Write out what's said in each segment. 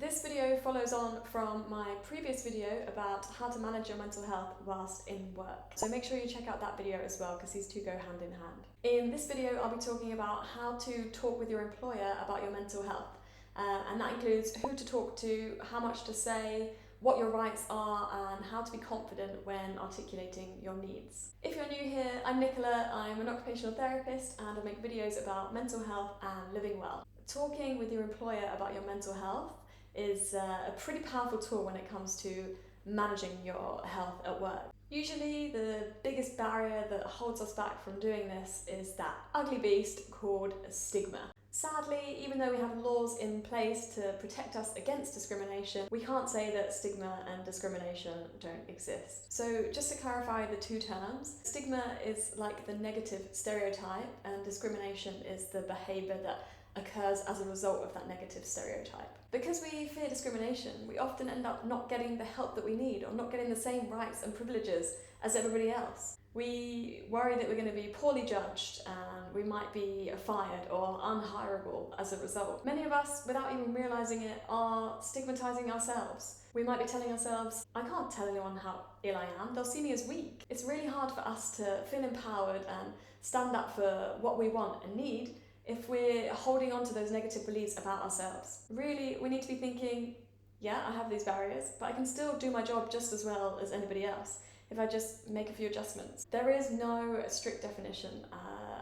This video follows on from my previous video about how to manage your mental health whilst in work. So make sure you check out that video as well, because these two go hand in hand. In this video, I'll be talking about how to talk with your employer about your mental health. And that includes who to talk to, how much to say, what your rights are, and how to be confident when articulating your needs. If you're new here, I'm Nicola. I'm an occupational therapist and I make videos about mental health and living well. Talking with your employer about your mental health is a pretty powerful tool when it comes to managing your health at work. Usually the biggest barrier that holds us back from doing this is that ugly beast called stigma. Sadly, even though we have laws in place to protect us against discrimination, we can't say that stigma and discrimination don't exist. So just to clarify the two terms, stigma is like the negative stereotype and discrimination is the behaviour that occurs as a result of that negative stereotype. Because we fear discrimination, we often end up not getting the help that we need or not getting the same rights and privileges as everybody else. We worry that we're going to be poorly judged and we might be fired or unhireable as a result. Many of us, without even realising it, are stigmatising ourselves. We might be telling ourselves, I can't tell anyone how ill I am, they'll see me as weak. It's really hard for us to feel empowered and stand up for what we want and need if we're holding on to those negative beliefs about ourselves. Really, we need to be thinking, yeah, I have these barriers, but I can still do my job just as well as anybody else if I just make a few adjustments. There is no strict definition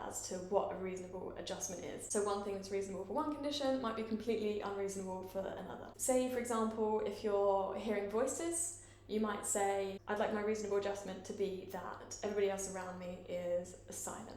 as to what a reasonable adjustment is. So one thing that's reasonable for one condition might be completely unreasonable for another. Say, for example, if you're hearing voices, you might say, I'd like my reasonable adjustment to be that everybody else around me is silent.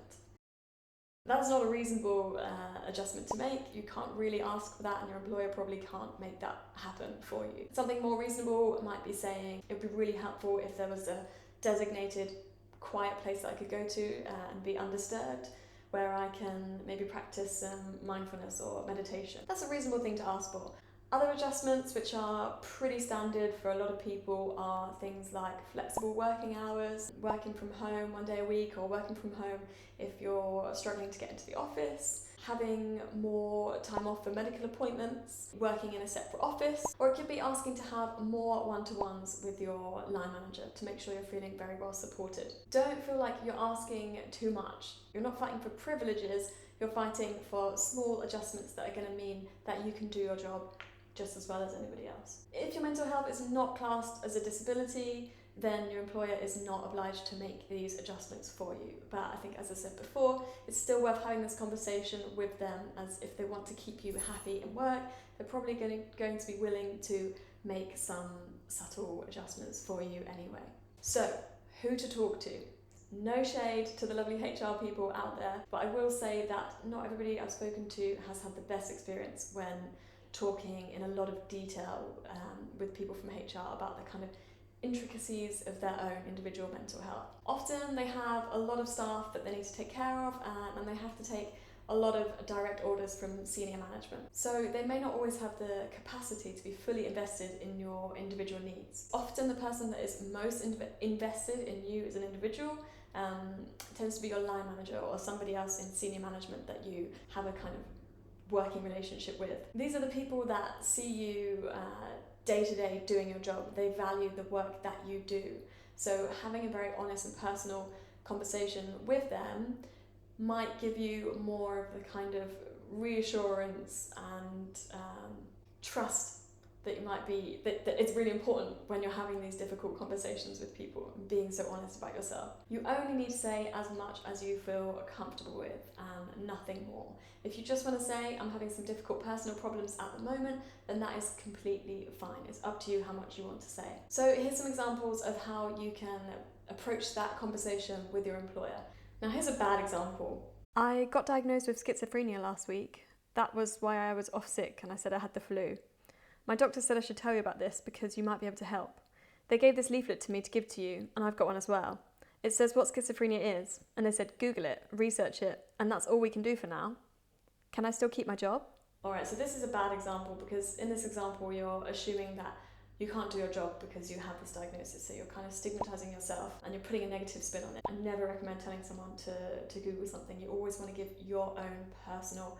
That's not a reasonable adjustment to make. You can't really ask for that and your employer probably can't make that happen for you. Something more reasonable might be saying it would be really helpful if there was a designated quiet place that I could go to and be undisturbed, where I can maybe practice some mindfulness or meditation. That's a reasonable thing to ask for. Other adjustments which are pretty standard for a lot of people are things like flexible working hours, working from home one day a week, or working from home if you're struggling to get into the office, having more time off for medical appointments, working in a separate office, or it could be asking to have more one-to-ones with your line manager to make sure you're feeling very well supported. Don't feel like you're asking too much. You're not fighting for privileges, you're fighting for small adjustments that are going to mean that you can do your job just as well as anybody else. If your mental health is not classed as a disability, then your employer is not obliged to make these adjustments for you. But I think, as I said before, it's still worth having this conversation with them, as if they want to keep you happy in work, they're probably going to be willing to make some subtle adjustments for you anyway. So, who to talk to? No shade to the lovely HR people out there, but I will say that not everybody I've spoken to has had the best experience when talking in a lot of detail with people from HR about the kind of intricacies of their own individual mental health. Often they have a lot of staff that they need to take care of and they have to take a lot of direct orders from senior management. So they may not always have the capacity to be fully invested in your individual needs. Often the person that is most invested in you as an individual tends to be your line manager or somebody else in senior management that you have a kind of working relationship with. These are the people that see you day to day doing your job. They value the work that you do. So having a very honest and personal conversation with them might give you more of the kind of reassurance and trust that you might be, that it's really important when you're having these difficult conversations with people and being so honest about yourself. You only need to say as much as you feel comfortable with and nothing more. If you just want to say, I'm having some difficult personal problems at the moment, then that is completely fine. It's up to you how much you want to say. So here's some examples of how you can approach that conversation with your employer. Now here's a bad example. I got diagnosed with schizophrenia last week. That was why I was off sick and I said I had the flu. My doctor said I should tell you about this because you might be able to help. They gave this leaflet to me to give to you, and I've got one as well. It says what schizophrenia is, and they said Google it, research it, and that's all we can do for now. Can I still keep my job? Alright, so this is a bad example because in this example you're assuming that you can't do your job because you have this diagnosis, so you're kind of stigmatising yourself and you're putting a negative spin on it. I never recommend telling someone to Google something. You always want to give your own personal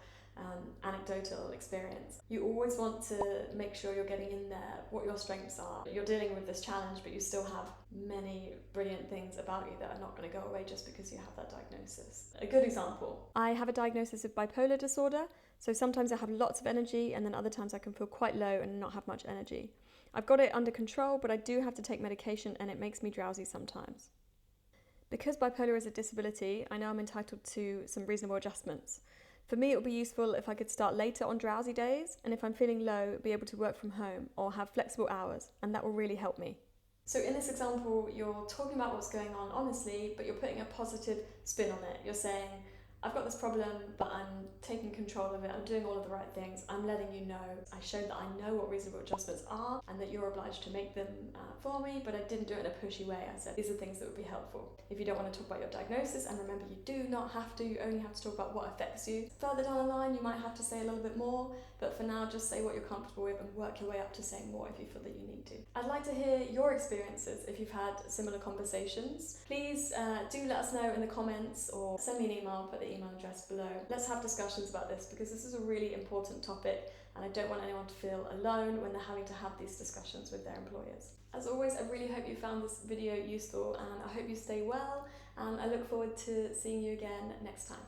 anecdotal experience. You always want to make sure you're getting in there what your strengths are. You're dealing with this challenge, but you still have many brilliant things about you that are not going to go away just because you have that diagnosis. A good example: I have a diagnosis of bipolar disorder, so sometimes I have lots of energy and then other times I can feel quite low and not have much energy. I've got it under control, but I do have to take medication and it makes me drowsy sometimes. Because bipolar is a disability, I know I'm entitled to some reasonable adjustments. For me, it would be useful if I could start later on drowsy days, and if I'm feeling low, be able to work from home or have flexible hours, and that will really help me. So in this example, you're talking about what's going on honestly, but you're putting a positive spin on it. You're saying, I've got this problem, but I'm taking control of it. I'm doing all of the right things. I'm letting you know. I showed that I know what reasonable adjustments are and that you're obliged to make them for me, but I didn't do it in a pushy way. I said, these are things that would be helpful. If you don't want to talk about your diagnosis, and remember, you do not have to, you only have to talk about what affects you. Further down the line, you might have to say a little bit more, but for now, just say what you're comfortable with and work your way up to saying more if you feel that you need to. I'd like to hear your experiences if you've had similar conversations. Please do let us know in the comments or send me an email, put the email address below. Let's have discussions about this because this is a really important topic and I don't want anyone to feel alone when they're having to have these discussions with their employers. As always, I really hope you found this video useful and I hope you stay well, and I look forward to seeing you again next time.